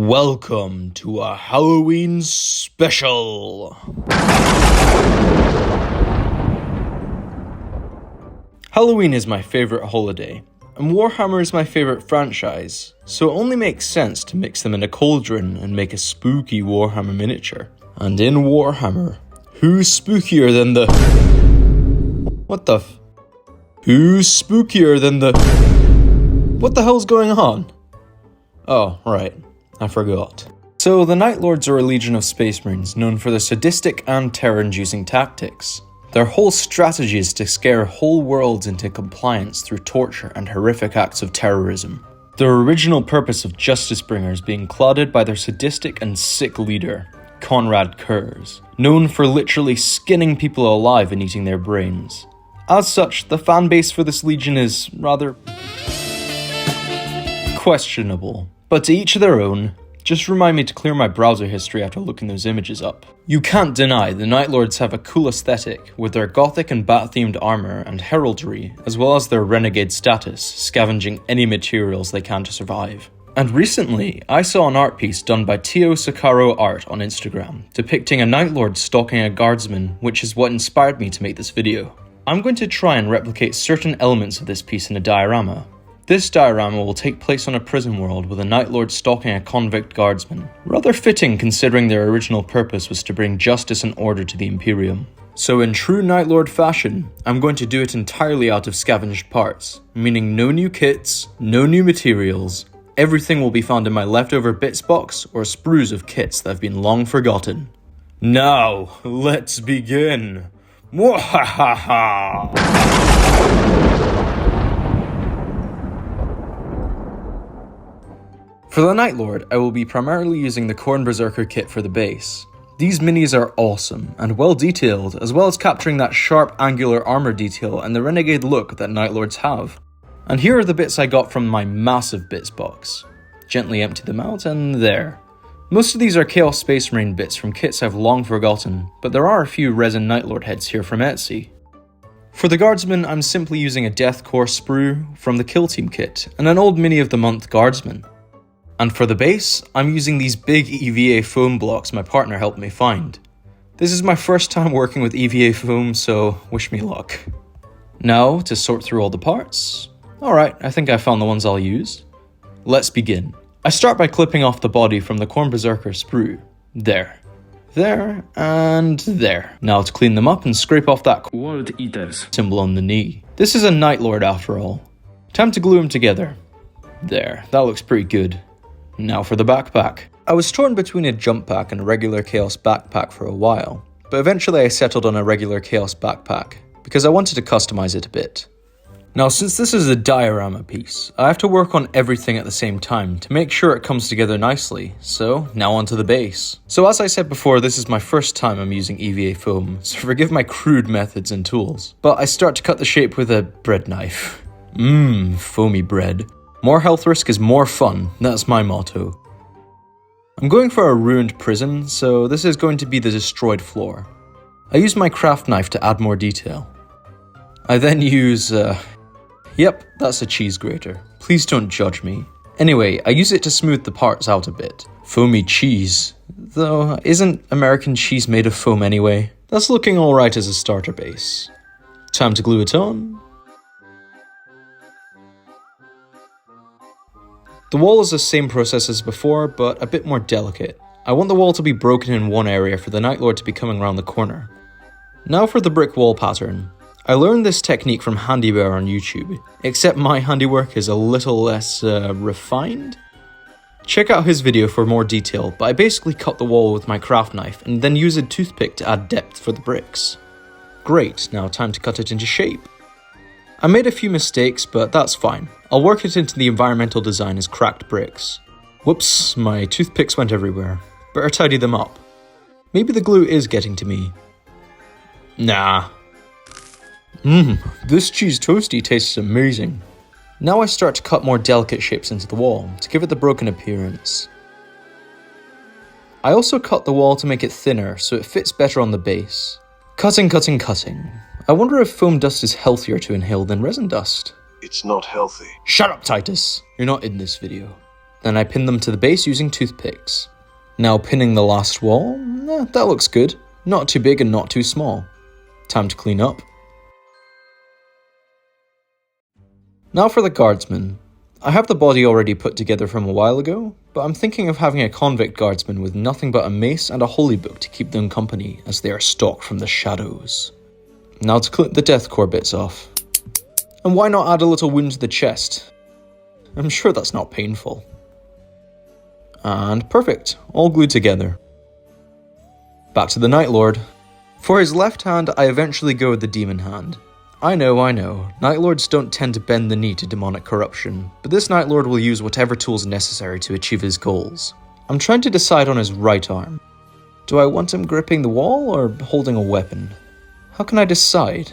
Welcome to a Halloween special! Halloween is my favorite holiday, and Warhammer is my favorite franchise, so it only makes sense to mix them in a cauldron and make a spooky Warhammer miniature. And in Warhammer, who's spookier than the... Who's spookier than the... What the hell's going on? Oh, right. I forgot. So, the Night Lords are a legion of Space Marines known for their sadistic and terror-inducing tactics. Their whole strategy is to scare whole worlds into compliance through torture and horrific acts of terrorism. Their original purpose of Justice Bringers being clouded by their sadistic and sick leader, Conrad Kurz, known for literally skinning people alive and eating their brains. As such, the fanbase for this legion is rather... questionable. But to each their own. Just remind me to clear my browser history after looking those images up. You can't deny the Night Lords have a cool aesthetic, with their gothic and bat-themed armor and heraldry, as well as their renegade status, scavenging any materials they can to survive. And recently, I saw an art piece done by Tio Sakaro Art on Instagram, depicting a Night Lord stalking a guardsman, which is what inspired me to make this video. I'm going to try and replicate certain elements of this piece in a diorama. This diorama will take place on a prison world with a Night Lord stalking a convict guardsman. Rather fitting considering their original purpose was to bring justice and order to the Imperium. So in true Night Lord fashion, I'm going to do it entirely out of scavenged parts, meaning no new kits, no new materials. Everything will be found in my leftover bits box or sprues of kits that have been long forgotten. Now, let's begin. Mwahaha! For the Night Lord, I will be primarily using the Khorne Berserker kit for the base. These minis are awesome and well detailed, as well as capturing that sharp angular armor detail and the renegade look that Night Lords have. And here are the bits I got from my massive bits box. Gently empty them out and there. Most of these are Chaos Space Marine bits from kits I've long forgotten, but there are a few resin Night Lord heads here from Etsy. For the Guardsman, I'm simply using a Death Core sprue from the Kill Team kit and an old mini of the month Guardsman. And for the base, I'm using these big EVA foam blocks my partner helped me find. This is my first time working with EVA foam, so wish me luck. Now, to sort through all the parts. Alright, I think I found the ones I'll use. Let's begin. I start by clipping off the body from the Khorne Berserker sprue. There, and there. Now to clean them up and scrape off that World Eaters symbol on the knee. This is a Night Lord after all. Time to glue them together. There, that looks pretty good. Now for the backpack. I was torn between a jump pack and a regular Chaos backpack for a while, but eventually I settled on a regular Chaos backpack, because I wanted to customize it a bit. Now since this is a diorama piece, I have to work on everything at the same time to make sure it comes together nicely, so now onto the base. So as I said before, this is my first time I'm using EVA foam, so forgive my crude methods and tools, but I start to cut the shape with a bread knife. Foamy bread. More health risk is more fun, that's my motto. I'm going for a ruined prison, so this is going to be the destroyed floor. I use my craft knife to add more detail. I then use, yep, that's a cheese grater. Please don't judge me. Anyway, I use it to smooth the parts out a bit. Foamy cheese. Though, isn't American cheese made of foam anyway? That's looking alright as a starter base. Time to glue it on. The wall is the same process as before, but a bit more delicate. I want the wall to be broken in one area for the Night Lord to be coming around the corner. Now for the brick wall pattern. I learned this technique from Handywear on YouTube, except my handiwork is a little less, refined? Check out his video for more detail, but I basically cut the wall with my craft knife and then use a toothpick to add depth for the bricks. Great, now time to cut it into shape. I made a few mistakes, but that's fine. I'll work it into the environmental design as cracked bricks. Whoops, my toothpicks went everywhere. Better tidy them up. Maybe the glue is getting to me. Nah. This cheese toasty tastes amazing. Now I start to cut more delicate shapes into the wall, to give it the broken appearance. I also cut the wall to make it thinner, so it fits better on the base. Cutting. I wonder if foam dust is healthier to inhale than resin dust. It's not healthy. Shut up, Titus. You're not in this video. Then I pinned them to the base using toothpicks. Now pinning the last wall, that looks good. Not too big and not too small. Time to clean up. Now for the guardsman. I have the body already put together from a while ago, but I'm thinking of having a convict guardsman with nothing but a mace and a holy book to keep them company as they are stalked from the shadows. Now to clip the deathcore bits off. And why not add a little wound to the chest? I'm sure that's not painful. And perfect, all glued together. Back to the Night Lord. For his left hand, I eventually go with the demon hand. I know, Night Lords don't tend to bend the knee to demonic corruption, but this Night Lord will use whatever tools necessary to achieve his goals. I'm trying to decide on his right arm. Do I want him gripping the wall or holding a weapon? How can I decide?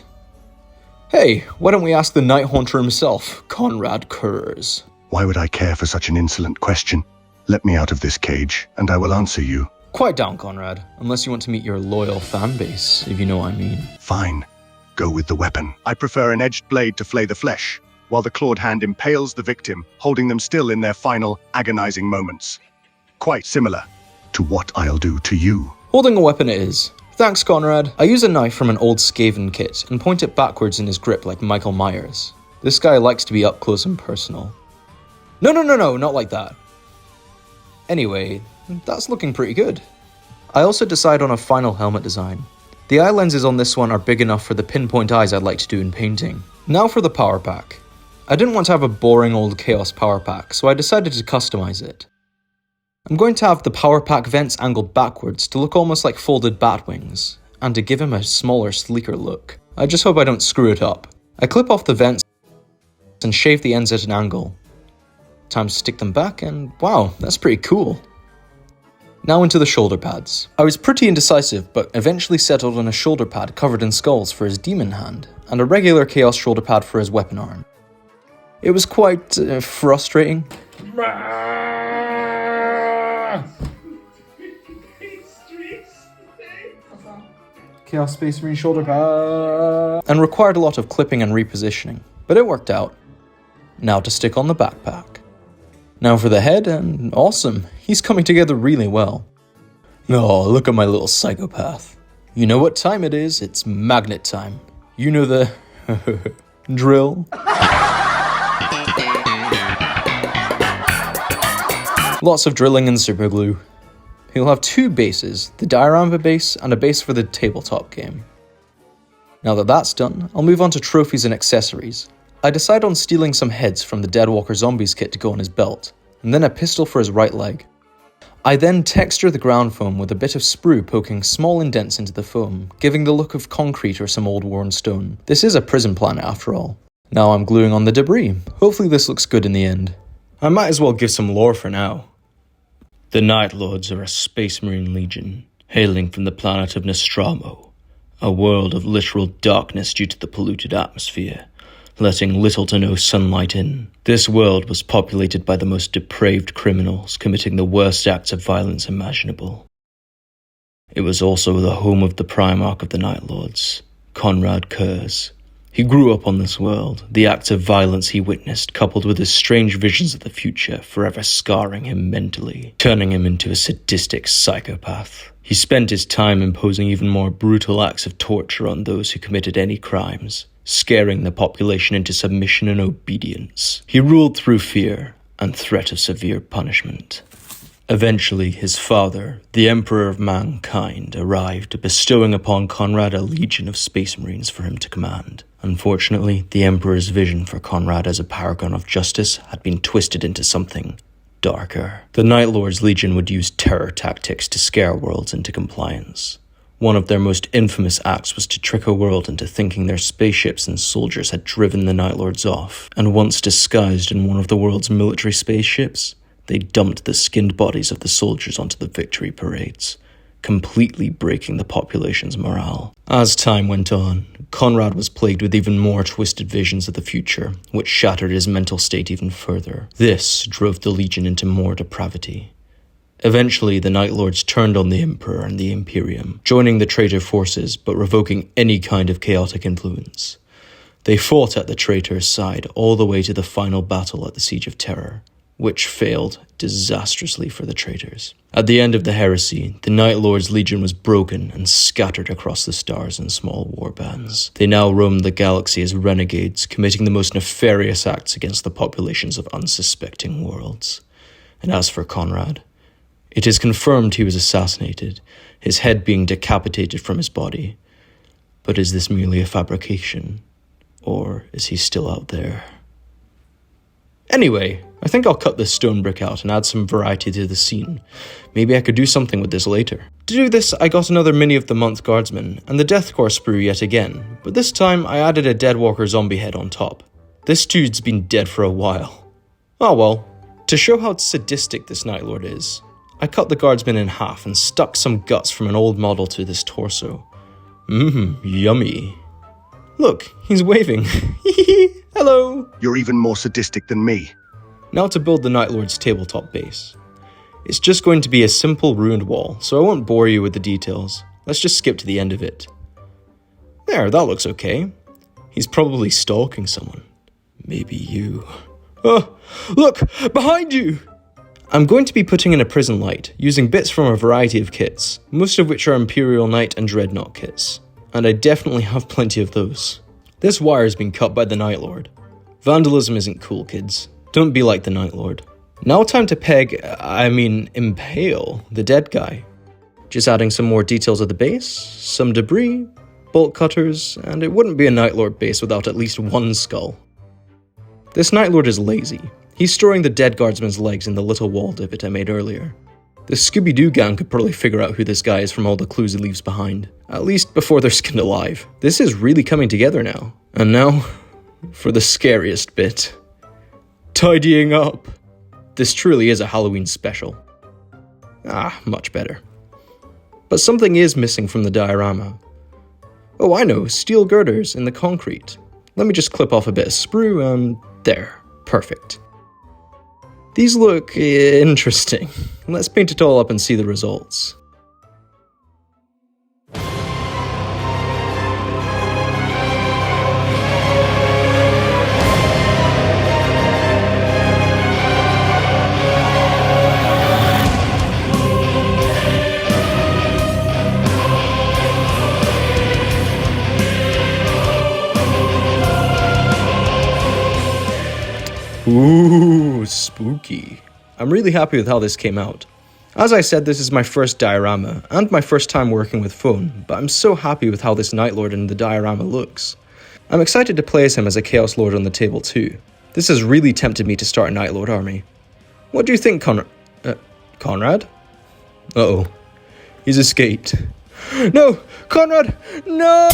Hey, why don't we ask the Night Haunter himself, Conrad Kurz? Why would I care for such an insolent question? Let me out of this cage, and I will answer you. Quiet down, Conrad, unless you want to meet your loyal fan base, if you know what I mean. Fine. Go with the weapon. I prefer an edged blade to flay the flesh, while the clawed hand impales the victim, holding them still in their final, agonizing moments. Quite similar to what I'll do to you. Holding a weapon it is. Thanks, Conrad. I use a knife from an old Skaven kit and point it backwards in his grip like Michael Myers. This guy likes to be up close and personal. No, not like that. Anyway, that's looking pretty good. I also decide on a final helmet design. The eye lenses on this one are big enough for the pinpoint eyes I'd like to do in painting. Now for the power pack. I didn't want to have a boring old Chaos power pack, so I decided to customize it. I'm going to have the power pack vents angled backwards to look almost like folded bat wings, and to give him a smaller, sleeker look. I just hope I don't screw it up. I clip off the vents and shave the ends at an angle. Time to stick them back, and wow, that's pretty cool. Now into the shoulder pads. I was pretty indecisive, but eventually settled on a shoulder pad covered in skulls for his demon hand, and a regular Chaos shoulder pad for his weapon arm. It was quite frustrating. Chaos Space Marine shoulder pad. And required a lot of clipping and repositioning, but it worked out. Now to stick on the backpack. Now for the head, and awesome, he's coming together really well. Oh, look at my little psychopath. You know what time it is, it's magnet time. You know the drill. Lots of drilling and super glue. He'll have two bases, the Diorama base and a base for the tabletop game. Now that that's done, I'll move on to trophies and accessories. I decide on stealing some heads from the Deadwalker Zombies kit to go on his belt, and then a pistol for his right leg. I then texture the ground foam with a bit of sprue poking small indents into the foam, giving the look of concrete or some old worn stone. This is a prison planet after all. Now I'm gluing on the debris. Hopefully this looks good in the end. I might as well give some lore for now. The Night Lords are a Space Marine legion, hailing from the planet of Nostromo, a world of literal darkness due to the polluted atmosphere, letting little to no sunlight in. This world was populated by the most depraved criminals committing the worst acts of violence imaginable. It was also the home of the Primarch of the Night Lords, Conrad Kurz. He grew up on this world, the acts of violence he witnessed coupled with his strange visions of the future forever scarring him mentally, turning him into a sadistic psychopath. He spent his time imposing even more brutal acts of torture on those who committed any crimes, scaring the population into submission and obedience. He ruled through fear and threat of severe punishment. Eventually, his father, the Emperor of Mankind, arrived, bestowing upon Conrad a legion of Space Marines for him to command. Unfortunately, the Emperor's vision for Conrad as a paragon of justice had been twisted into something darker. The Night Lord's Legion would use terror tactics to scare worlds into compliance. One of their most infamous acts was to trick a world into thinking their spaceships and soldiers had driven the Night Lords off, and once disguised in one of the world's military spaceships, they dumped the skinned bodies of the soldiers onto the victory parades, completely breaking the population's morale. As time went on, Conrad was plagued with even more twisted visions of the future, which shattered his mental state even further. This drove the Legion into more depravity. Eventually, the Night Lords turned on the Emperor and the Imperium, joining the traitor forces but revoking any kind of chaotic influence. They fought at the traitor's side all the way to the final battle at the Siege of Terror, which failed disastrously for the traitors. At the end of the heresy, the Night Lord's legion was broken and scattered across the stars in small warbands. They now roamed the galaxy as renegades, committing the most nefarious acts against the populations of unsuspecting worlds. And as for Conrad, it is confirmed he was assassinated, his head being decapitated from his body. But is this merely a fabrication? Or is he still out there? Anyway, I think I'll cut this stone brick out and add some variety to the scene. Maybe I could do something with this later. To do this, I got another Mini of the Month Guardsman, and the Deathcore sprue yet again, but this time I added a Deadwalker zombie head on top. This dude's been dead for a while. Oh well. To show how sadistic this Night Lord is, I cut the Guardsman in half and stuck some guts from an old model to this torso. Yummy. Look, he's waving. Hello! You're even more sadistic than me. Now to build the Night Lord's tabletop base. It's just going to be a simple ruined wall, so I won't bore you with the details. Let's just skip to the end of it. There, that looks okay. He's probably stalking someone. Maybe you. Oh, look! Behind you! I'm going to be putting in a prison light, using bits from a variety of kits, most of which are Imperial Knight and Dreadnought kits. And I definitely have plenty of those. This wire has been cut by the Night Lord. Vandalism isn't cool, kids. Don't be like the Night Lord. Now time to impale the dead guy. Just adding some more details at the base, some debris, bolt cutters, and it wouldn't be a Night Lord base without at least one skull. This Night Lord is lazy. He's storing the dead guardsman's legs in the little wall divot I made earlier. The Scooby-Doo gang could probably figure out who this guy is from all the clues he leaves behind, at least before they're skinned alive. This is really coming together now. And now, for the scariest bit. Tidying up. This truly is a Halloween special. Much better. But something is missing from the diorama. Oh, I know, steel girders in the concrete. Let me just clip off a bit of sprue and there, perfect. These look interesting. Let's paint it all up and see the results. Ooh, spooky. I'm really happy with how this came out. As I said, this is my first diorama, and my first time working with foam, but I'm so happy with how this Night Lord in the diorama looks. I'm excited to play as him as a Chaos Lord on the table too. This has really tempted me to start a Night Lord army. What do you think, Conrad? Uh-oh. He's escaped. No! Conrad! No!